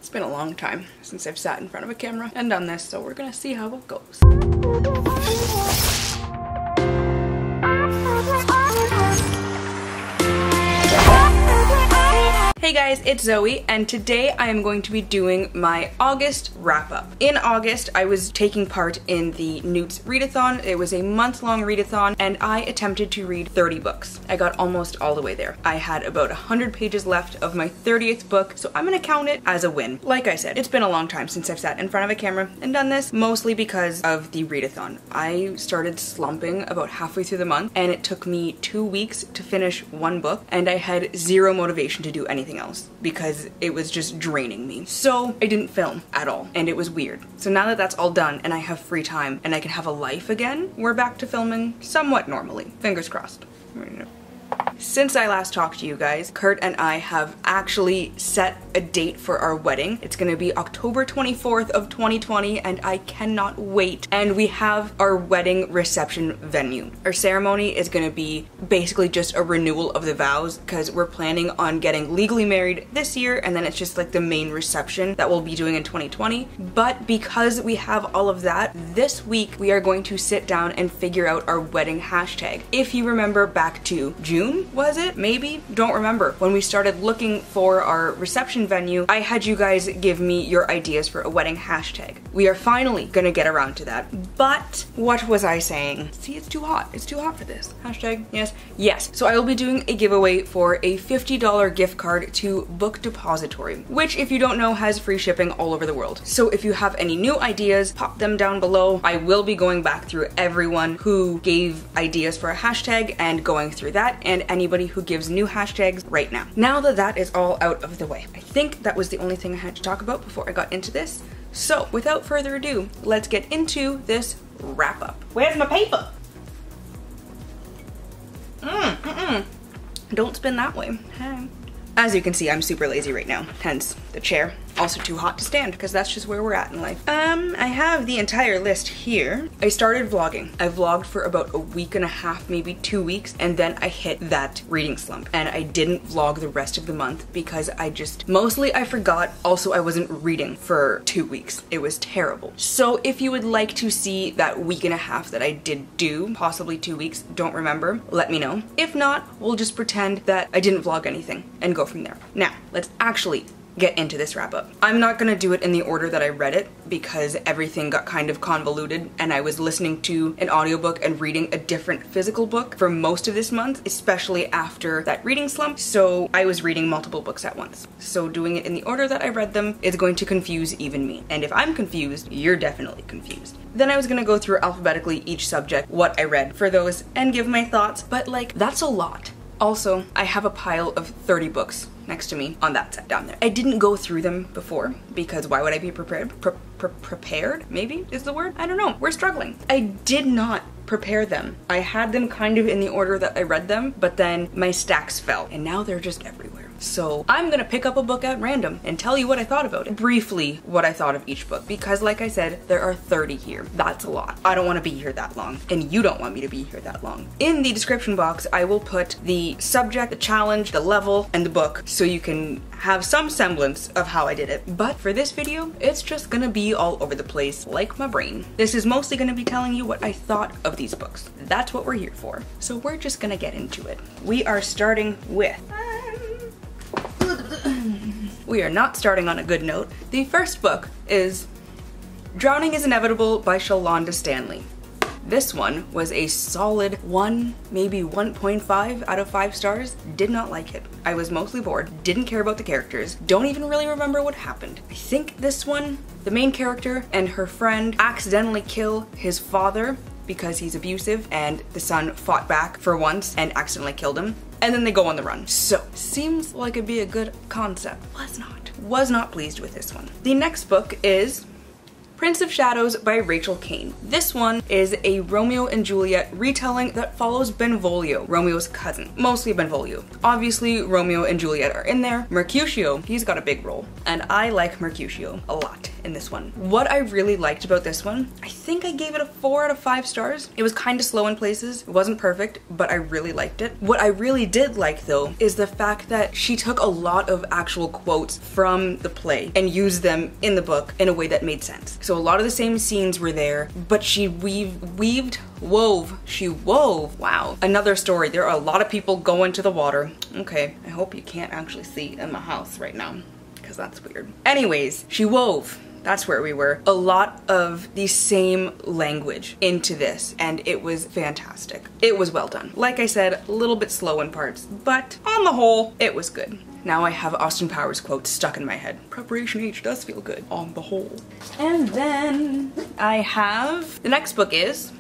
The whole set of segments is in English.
It's been a long time since I've sat in front of a camera and done this, so we're gonna see how it goes. Hey guys, it's Zoe, and today I am going to be doing my August wrap-up. In August, I was taking part in the NEWTS Readathon. It was a month-long readathon, and I attempted to read 30 books. I got almost all the way there. I had about 100 pages left of my 30th book, so I'm gonna count it as a win. Like I said, it's been a long time since I've sat in front of a camera and done this, mostly because of the readathon. I started slumping about halfway through the month, and it took me 2 weeks to finish one book, and I had zero motivation to do anything else because it was just draining me. So I didn't film at all, and it was weird. So now that that's all done and I have free time and I can have a life again, we're back to filming somewhat normally. Fingers crossed. Since I last talked to you guys, Kurt and I have actually set a date for our wedding. It's gonna be October 24th of 2020, and I cannot wait. And we have our wedding reception venue. Our ceremony is gonna be basically just a renewal of the vows, because we're planning on getting legally married this year, and then it's just like the main reception that we'll be doing in 2020. But because we have all of that, this week we are going to sit down and figure out our wedding hashtag. If you remember back to June, was it? Maybe? Don't remember. When we started looking for our reception venue, I had you guys give me your ideas for a wedding hashtag. We are finally gonna get around to that. But what was I saying? See, it's too hot. It's too hot for this. Hashtag, yes. Yes. So I will be doing a giveaway for a $50 gift card to Book Depository, which, if you don't know, has free shipping all over the world. So if you have any new ideas, pop them down below. I will be going back through everyone who gave ideas for a hashtag and going through that, and anybody who gives new hashtags right now. Now that that is all out of the way, I think that was the only thing I had to talk about before I got into this. So without further ado, let's get into this wrap up. Where's my paper? Don't spin that way. Hey. As you can see, I'm super lazy right now, hence the chair. Also too hot to stand, because that's just where we're at in life. I have the entire list here. I started vlogging. I vlogged for about a week and a half, maybe 2 weeks, and then I hit that reading slump. And I didn't vlog the rest of the month because mostly I forgot. Also, I wasn't reading for 2 weeks. It was terrible. So if you would like to see that week and a half that I did do, possibly 2 weeks, don't remember, let me know. If not, we'll just pretend that I didn't vlog anything and go from there. Now, let's actually get into this wrap up. I'm not gonna do it in the order that I read it because everything got kind of convoluted, and I was listening to an audiobook and reading a different physical book for most of this month, especially after that reading slump, so I was reading multiple books at once. So doing it in the order that I read them is going to confuse even me. And if I'm confused, you're definitely confused. Then I was gonna go through alphabetically each subject, what I read for those, and give my thoughts, but like, that's a lot. Also, I have a pile of 30 books next to me on that set down there. I didn't go through them before because why would I be prepared? Prepared, maybe is the word? I don't know. We're struggling. I did not prepare them. I had them kind of in the order that I read them, but then my stacks fell and now they're just everywhere. So I'm gonna pick up a book at random and tell you what I thought about it. Briefly, what I thought of each book, because like I said, there are 30 here. That's a lot. I don't wanna be here that long, and you don't want me to be here that long. In the description box, I will put the subject, the challenge, the level, and the book, so you can have some semblance of how I did it. But for this video, it's just gonna be all over the place, like my brain. This is mostly gonna be telling you what I thought of these books. That's what we're here for. So we're just gonna get into it. We are starting with... We are not starting on a good note. The first book is Drowning is Inevitable by Shalonda Stanley. This one was a solid 1, maybe 1.5 out of 5 stars. Did not like it. I was mostly bored, didn't care about the characters, don't even really remember what happened. I think this one, the main character and her friend accidentally kill his father because he's abusive, and the son fought back for once and accidentally killed him. And then they go on the run. So, seems like it'd be a good concept. Was not pleased with this one. The next book is Prince of Shadows by Rachel Kane. This one is a Romeo and Juliet retelling that follows Benvolio, Romeo's cousin. Mostly Benvolio. Obviously, Romeo and Juliet are in there. Mercutio, he's got a big role. And I like Mercutio a lot. in this one. What I really liked about this one, I think I gave it a 4 out of 5 stars. It was kind of slow in places. It wasn't perfect, but I really liked it. What I really did like though is the fact that she took a lot of actual quotes from the play and used them in the book in a way that made sense. So a lot of the same scenes were there, but she wove, wow. Another story, there are a lot of people going to the water. Okay, I hope you can't actually see in my house right now, because that's weird. Anyways, she wove, that's where we were, a lot of the same language into this, and it was fantastic. It was well done. Like I said, a little bit slow in parts, but on the whole, it was good. Now I have Austin Powers quote stuck in my head. Preparation H does feel good, on the whole. And then I have, the next book is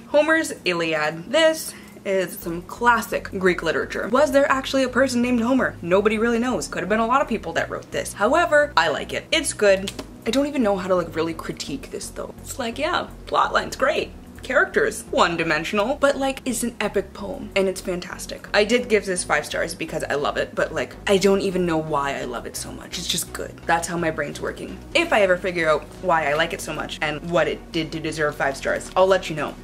Homer's Iliad. This is some classic Greek literature. Was there actually a person named Homer? Nobody really knows. Could have been a lot of people that wrote this. However, I like it. It's good. I don't even know how to like really critique this though. It's like, yeah, plotline's great. Characters, one-dimensional, but like it's an epic poem and it's fantastic. I did give this 5 stars because I love it, but like I don't even know why I love it so much. It's just good. That's how my brain's working. If I ever figure out why I like it so much and what it did to deserve 5 stars, I'll let you know.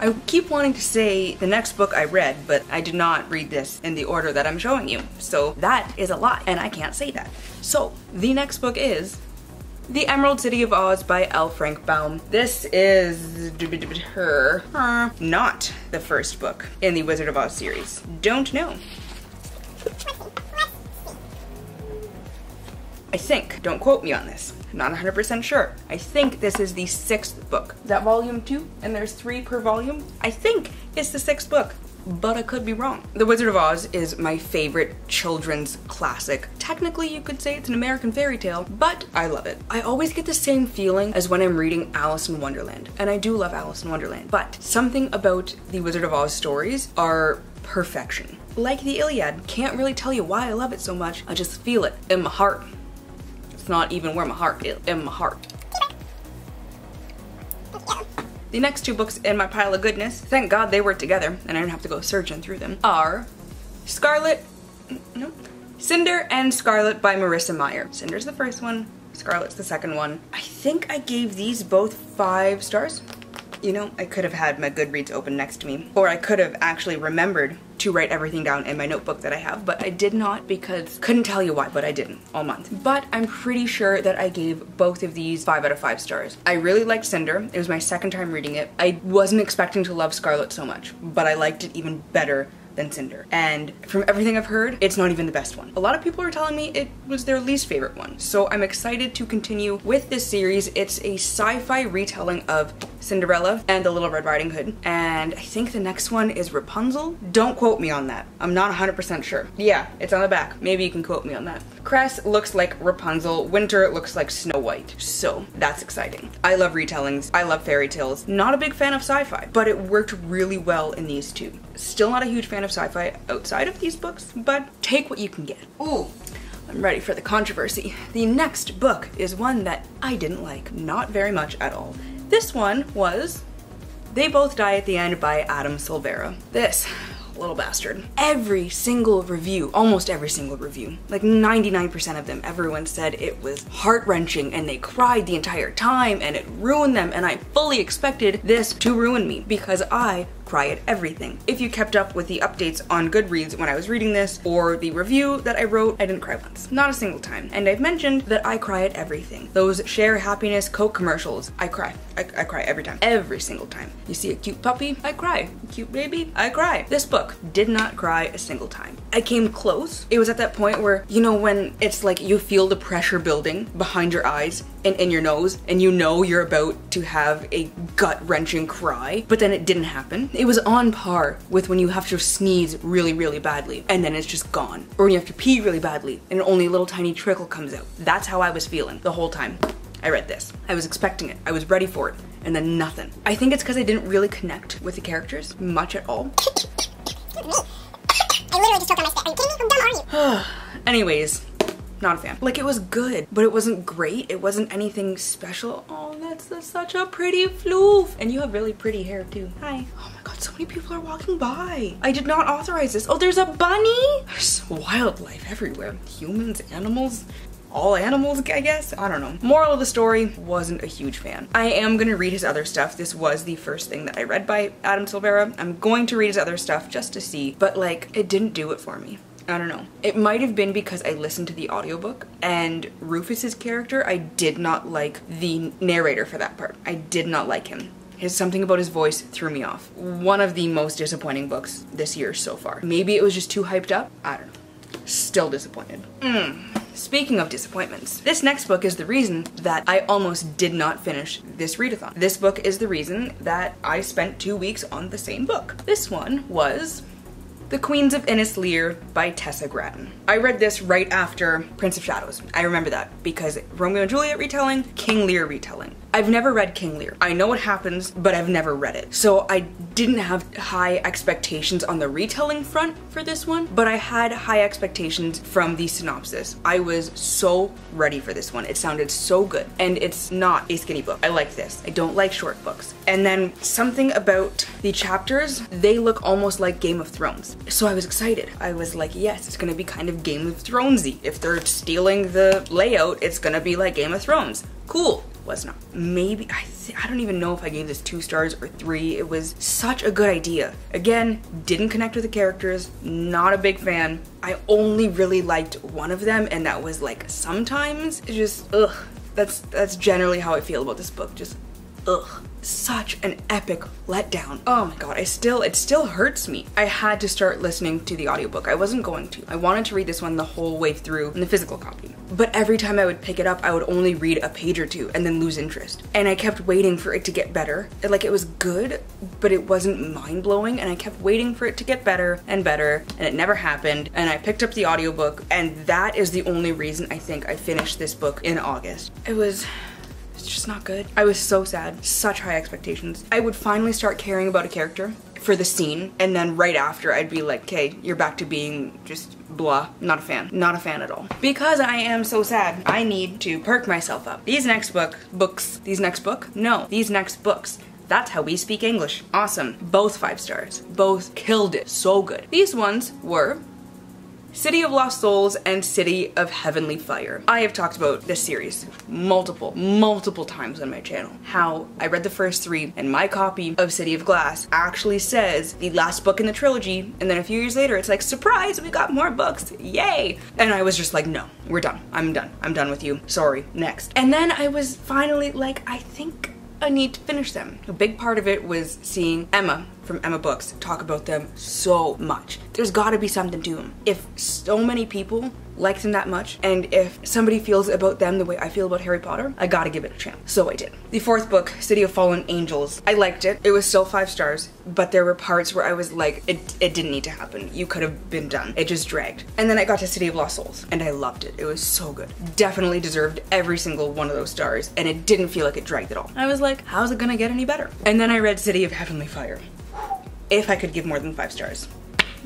I keep wanting to say the next book I read, but I did not read this in the order that I'm showing you. So that is a lie and I can't say that. So the next book is The Emerald City of Oz by L. Frank Baum. This is not the first book in the Wizard of Oz series. Don't know. I think, don't quote me on this, I'm not 100% sure. I think this is the 6th book. Is that volume 2? And there's 3 per volume? I think it's the 6th book, but I could be wrong. The Wizard of Oz is my favorite children's classic. Technically, you could say it's an American fairy tale, but I love it. I always get the same feeling as when I'm reading Alice in Wonderland, and I do love Alice in Wonderland, but something about the Wizard of Oz stories are perfection. Like the Iliad, can't really tell you why I love it so much. I just feel it in my heart. It's not even where my heart is, in my heart. The next 2 books in my pile of goodness, thank God they were together and I don't have to go searching through them, are Cinder and Scarlet by Marissa Meyer. Cinder's the first one, Scarlet's the second one. I think I gave these both 5 stars. You know, I could have had my Goodreads open next to me, or I could have actually remembered to write everything down in my notebook that I have, but I did not because couldn't tell you why, but I didn't all month. But I'm pretty sure that I gave both of these 5 out of 5 stars. I really liked Cinder. It was my second time reading it. I wasn't expecting to love Scarlet so much, but I liked it even better than Cinder. And from everything I've heard, it's not even the best one. A lot of people are telling me it was their least favorite one. So I'm excited to continue with this series. It's a sci-fi retelling of Cinderella and the Little Red Riding Hood. And I think the next one is Rapunzel. Don't quote me on that. I'm not 100% sure. Yeah, it's on the back. Maybe you can quote me on that. Cress looks like Rapunzel. Winter looks like Snow White. So that's exciting. I love retellings. I love fairy tales. Not a big fan of sci-fi, but it worked really well in these 2. Still not a huge fan of sci-fi outside of these books, but take what you can get. Ooh, I'm ready for the controversy. The next book is one that I didn't like, not very much at all. This one was They Both Die at the End by Adam Silvera. This little bastard. Every single review, almost every single review, like 99% of them, everyone said it was heart-wrenching and they cried the entire time and it ruined them, and I fully expected this to ruin me because I cry at everything. If you kept up with the updates on Goodreads when I was reading this, or the review that I wrote, I didn't cry once. Not a single time. And I've mentioned that I cry at everything. Those Share Happiness Coke commercials, I cry. I cry every time. Every single time. You see a cute puppy, I cry. A cute baby, I cry. This book did not cry a single time. I came close. It was at that point where, you know, when it's like you feel the pressure building behind your eyes and in your nose, and you know you're about to have a gut-wrenching cry, but then it didn't happen. It was on par with when you have to sneeze really, really badly, and then it's just gone. Or when you have to pee really badly, and only a little tiny trickle comes out. That's how I was feeling the whole time I read this. I was expecting it. I was ready for it, and then nothing. I think it's because I didn't really connect with the characters much at all. I literally just choked on my spit. Are you kidding me? How dumb are you? Anyways, not a fan. Like, it was good, but it wasn't great. It wasn't anything special. Oh, that's such a pretty floof. And you have really pretty hair too. Hi. Oh my God, so many people are walking by. I did not authorize this. Oh, there's a bunny? There's wildlife everywhere. Humans, animals. All animals, I guess? I don't know. Moral of the story, wasn't a huge fan. I am gonna read his other stuff. This was the first thing that I read by Adam Silvera. I'm going to read his other stuff just to see, but like, it didn't do it for me. I don't know. It might have been because I listened to the audiobook, and Rufus's character, I did not like the narrator for that part. I did not like him. Something about his voice threw me off. One of the most disappointing books this year so far. Maybe it was just too hyped up? I don't know. Still disappointed. Speaking of disappointments, this next book is the reason that I almost did not finish this readathon. This book is the reason that I spent 2 weeks on the same book. This one was The Queens of Innis Lear by Tessa Grattan. I read this right after Prince of Shadows. I remember that because Romeo and Juliet retelling, King Lear retelling. I've never read King Lear. I know what happens, but I've never read it. So I didn't have high expectations on the retelling front for this one, but I had high expectations from the synopsis. I was so ready for this one. It sounded so good. And it's not a skinny book. I like this. I don't like short books. And then something about the chapters, they look almost like Game of Thrones. So I was excited. I was like, yes, it's gonna be kind of Game of Thronesy. If they're stealing the layout, it's gonna be like Game of Thrones. Cool. Was not. Maybe, I don't even know if I gave this 2 stars or 3. It was such a good idea. Again, didn't connect with the characters, not a big fan. I only really liked one of them, and that was like sometimes. It just, ugh. That's generally how I feel about this book, just ugh. Such an epic letdown. Oh my god, it still hurts me. I had to start listening to the audiobook. I wasn't going to. I wanted to read this one the whole way through in the physical copy. But every time I would pick it up, I would only read a page or 2 and then lose interest. And I kept waiting for it to get better. Like, it was good, but it wasn't mind-blowing, and I kept waiting for it to get better, and it never happened. And I picked up the audiobook, and that is the only reason I think I finished this book in August. It's just not good. I was so sad. Such high expectations. I would finally start caring about a character for the scene, and then right after I'd be like, okay, you're back to being just blah. Not a fan. Not a fan at all. Because I am so sad, I need to perk myself up. These next books, that's how we speak English. Awesome. Both 5 stars. Both killed it. So good. These ones were City of Lost Souls and City of Heavenly Fire. I have talked about this series multiple times on my channel. How I read the first 3 and my copy of City of Glass actually says the last book in the trilogy, and then a few years later it's like, surprise, we got more books, yay! And I was just like, no, we're done. I'm done with you. Sorry, next. And then I was finally like, I think I need to finish them. A big part of it was seeing Emma from Emma Books talk about them so much. There's gotta be something to them. If so many people like them that much, and if somebody feels about them the way I feel about Harry Potter, I gotta give it a chance. So I did. The 4th book, City of Fallen Angels, I liked it. It was still 5 stars, but there were parts where I was like, it didn't need to happen. You could have been done. It just dragged. And then I got to City of Lost Souls, and I loved it. It was so good. Definitely deserved every single one of those stars, and it didn't feel like it dragged at all. I was like, how's it gonna get any better? And then I read City of Heavenly Fire. If I could give more than 5 stars.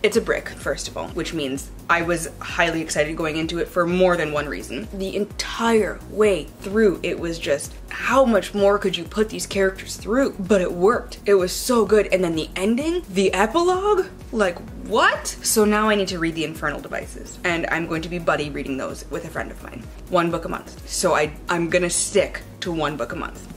It's a brick, first of all, which means I was highly excited going into it for more than one reason. The entire way through, it was just, how much more could you put these characters through? But it worked. It was so good. And then the ending, the epilogue, like, what? So now I need to read the Infernal Devices, and I'm going to be buddy reading those with a friend of mine. 1 book a month. So I'm gonna stick to 1 book a month.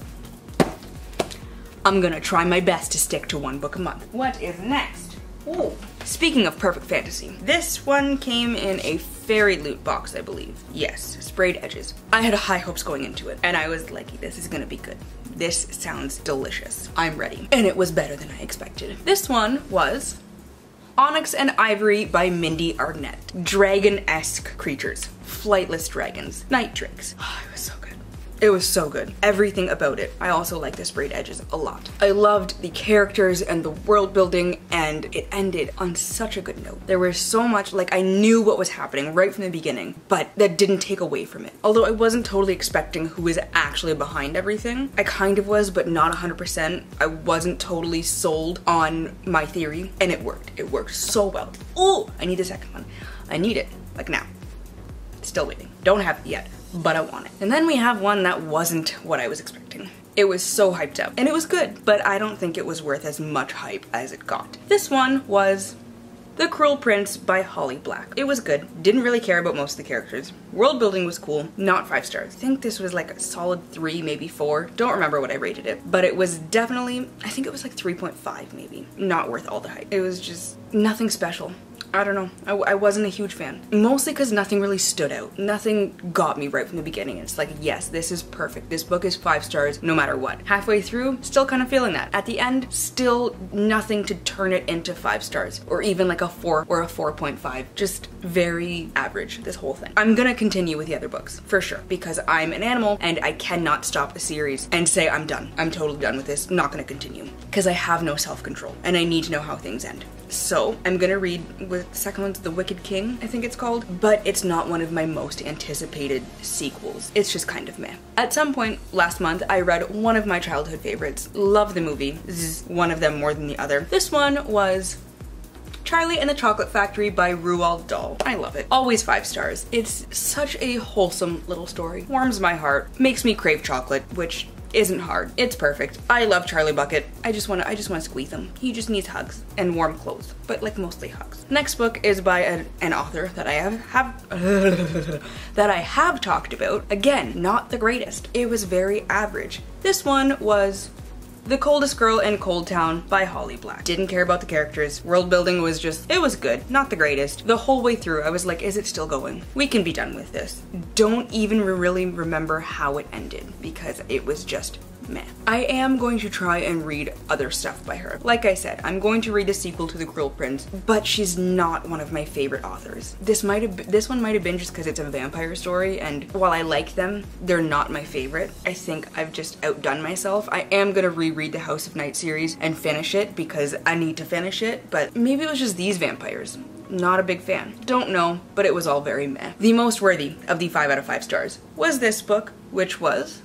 I'm gonna try my best to stick to 1 book a month. What is next? Ooh. Speaking of perfect fantasy, this one came in a fairy loot box, I believe. Yes, sprayed edges. I had high hopes going into it, and I was like, this is gonna be good. This sounds delicious. I'm ready. And it was better than I expected. This one was Onyx and Ivory by Mindy Arnett. Dragon-esque creatures. Flightless dragons. Night drakes. Oh, it was so good. It was so good. Everything about it. I also like the sprayed edges a lot. I loved the characters and the world building, and it ended on such a good note. There was so much, like, I knew what was happening right from the beginning, but that didn't take away from it. Although I wasn't totally expecting who was actually behind everything. I kind of was, but not 100%. I wasn't totally sold on my theory, and it worked. It worked so well. Oh, I need the second one. I need it, like now. Still waiting. Don't have it yet, but I want it. And then we have one that wasn't what I was expecting. It was so hyped up, and it was good, but I don't think it was worth as much hype as it got. This one was The Cruel Prince by Holly Black. It was good. Didn't really care about most of the characters. World building was cool. Not 5 stars. I think this was like a solid 3, maybe 4. Don't remember what I rated it, but it was definitely, I think it was like 3.5 maybe. Not worth all the hype. It was just nothing special. I don't know. I wasn't a huge fan. Mostly because nothing really stood out. Nothing got me right from the beginning. It's like, yes, this is perfect. This book is 5 stars no matter what. Halfway through, still kind of feeling that. At the end, still nothing to turn it into 5 stars. Or even like a 4 or a 4.5. Just very average, this whole thing. I'm gonna continue with the other books, for sure. Because I'm an animal and I cannot stop a series and say I'm done. I'm totally done with this. Not gonna continue. Because I have no self-control. And I need to know how things end. So I'm gonna read the second one's The Wicked King, I think it's called, but it's not one of my most anticipated sequels. It's just kind of meh. At some point last month, I read one of my childhood favorites. Love the movie. This is one of them more than the other. This one was Charlie and the Chocolate Factory by Roald Dahl. I love it. Always 5 stars. It's such a wholesome little story. Warms my heart. Makes me crave chocolate, which isn't hard. It's perfect. I love Charlie Bucket. I just wanna squeeze him. He just needs hugs and warm clothes, but like mostly hugs. Next book is by an author that I have talked about. Again, not the greatest. It was very average. This one was The Coldest Girl in Cold Town by Holly Black. Didn't care about the characters. World building was just, it was good, not the greatest. The whole way through, I was like, is it still going? We can be done with this. Don't even really remember how it ended because it was just meh. I am going to try and read other stuff by her. Like I said, I'm going to read the sequel to The Cruel Prince, but she's not one of my favorite authors. This one might have been just because it's a vampire story, and while I like them, they're not my favorite. I think I've just outdone myself. I am gonna reread the House of Night series and finish it because I need to finish it, but maybe it was just these vampires. Not a big fan. Don't know, but it was all very meh. The most worthy of the 5 out of 5 stars was this book, which was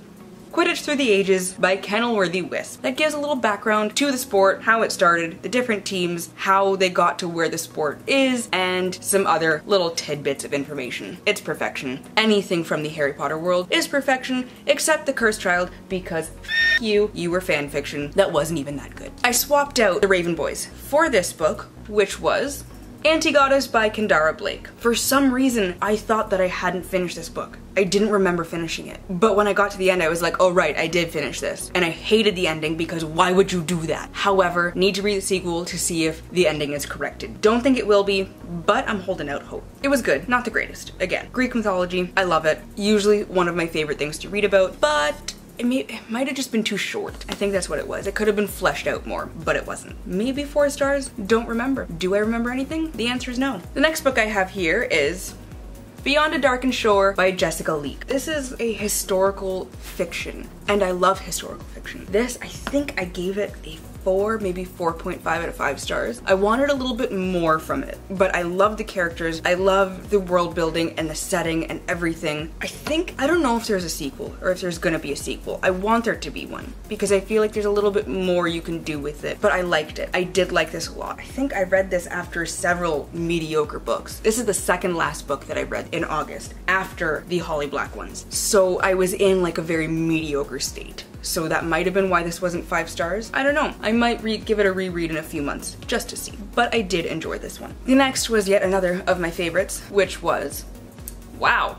Quidditch Through the Ages by Kenilworthy Wisp. That gives a little background to the sport, how it started, the different teams, how they got to where the sport is, and some other little tidbits of information. It's perfection. Anything from the Harry Potter world is perfection, except The Cursed Child, because you were fan fiction that wasn't even that good. I swapped out The Raven Boys for this book, which was Anti-Goddess by Kendara Blake. For some reason, I thought that I hadn't finished this book. I didn't remember finishing it. But when I got to the end, I was like, oh right, I did finish this. And I hated the ending because why would you do that? However, need to read the sequel to see if the ending is corrected. Don't think it will be, but I'm holding out hope. It was good, not the greatest. Again, Greek mythology, I love it. Usually one of my favorite things to read about, but it might have just been too short. I think that's what it was. It could have been fleshed out more, but it wasn't. Maybe 4 stars? Don't remember. Do I remember anything? The answer is no. The next book I have here is Beyond a Darkened Shore by Jessica Leek. This is a historical fiction, and I love historical fiction. This, I think I gave it a 4, maybe 4.5 out of 5 stars. I wanted a little bit more from it, but I love the characters. I love the world building and the setting and everything. I don't know if there's a sequel or if there's gonna be a sequel. I want there to be one because I feel like there's a little bit more you can do with it, but I liked it. I did like this a lot. I think I read this after several mediocre books. This is the second last book that I read in August after the Holly Black ones. So I was in like a very mediocre state. So that might have been why this wasn't 5 stars. I don't know. I might give it a reread in a few months just to see. But I did enjoy this one. The next was yet another of my favorites, which was, wow,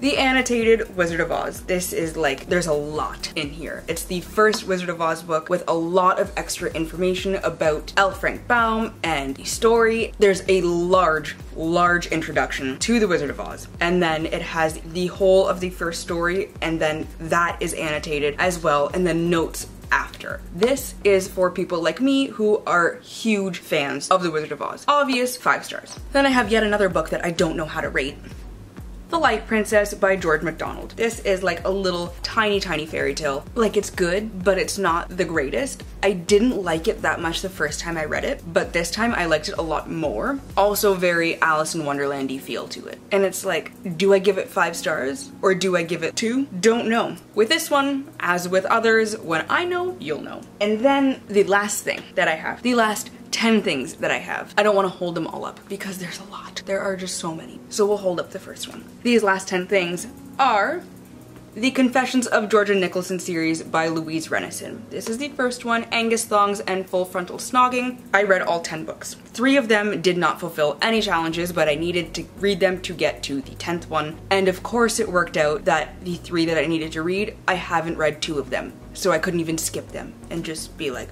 the annotated Wizard of Oz. This is like, there's a lot in here. It's the first Wizard of Oz book with a lot of extra information about L. Frank Baum and the story. There's a large introduction to the Wizard of Oz. And then it has the whole of the first story, and then that is annotated as well, and then notes after. This is for people like me who are huge fans of the Wizard of Oz. Obvious 5 stars. Then I have yet another book that I don't know how to rate. The Light Princess by George MacDonald. This is like a little tiny fairy tale. Like, it's good, but it's not the greatest. I didn't like it that much the first time I read it, but this time I liked it a lot more. Also very Alice in Wonderland-y feel to it. And it's like, do I give it 5 stars or do I give it 2? Don't know. With this one, as with others, when I know, you'll know. And then the last thing that I have, the last 10 things that I have. I don't want to hold them all up because there's a lot. There are just so many. So we'll hold up the first one. These last 10 things are The Confessions of Georgia Nicholson series by Louise Renison. This is the first one, Angus Thongs and Full Frontal Snogging. I read all 10 books. 3 of them did not fulfill any challenges, but I needed to read them to get to the 10th one. And of course it worked out that the 3 that I needed to read, I haven't read 2 of them. So I couldn't even skip them and just be like,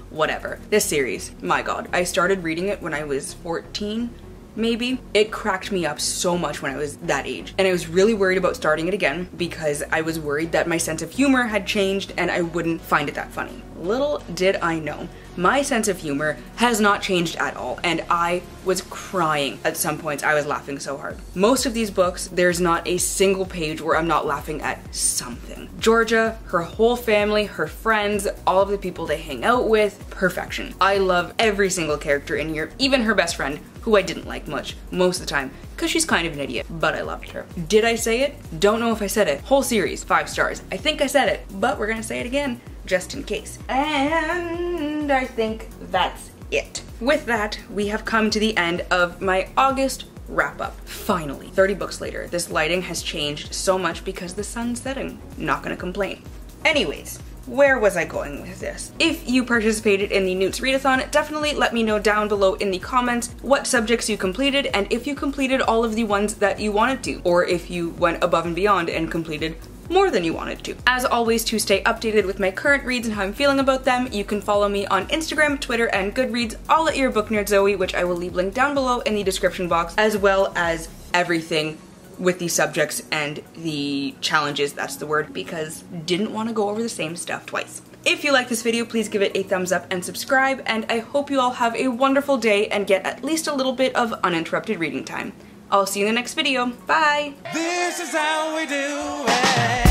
whatever. This series, my god, I started reading it when I was 14. Maybe. It cracked me up so much when I was that age. And I was really worried about starting it again because I was worried that my sense of humor had changed and I wouldn't find it that funny. Little did I know, my sense of humor has not changed at all, and I was crying at some points. I was laughing so hard. Most of these books, there's not a single page where I'm not laughing at something. Georgia, her whole family, her friends, all of the people they hang out with, perfection. I love every single character in here, even her best friend, who I didn't like much most of the time, because she's kind of an idiot, but I loved her. Did I say it? Don't know if I said it. Whole series, 5 stars. I think I said it, but we're gonna say it again, just in case. And I think that's it. With that, we have come to the end of my August wrap up. Finally, 30 books later. This lighting has changed so much because the sun's setting. Not gonna complain. Anyways, where was I going with this? If you participated in the NEWTS Readathon, definitely let me know down below in the comments what subjects you completed and if you completed all of the ones that you wanted to, or if you went above and beyond and completed more than you wanted to. As always, to stay updated with my current reads and how I'm feeling about them, you can follow me on Instagram, Twitter, and Goodreads, all at your book nerd Zoe, which I will leave linked down below in the description box, as well as everything with the subjects and the challenges, that's the word, because didn't want to go over the same stuff twice. If you like this video, please give it a thumbs up and subscribe, and I hope you all have a wonderful day and get at least a little bit of uninterrupted reading time. I'll see you in the next video. Bye! This is how we do it.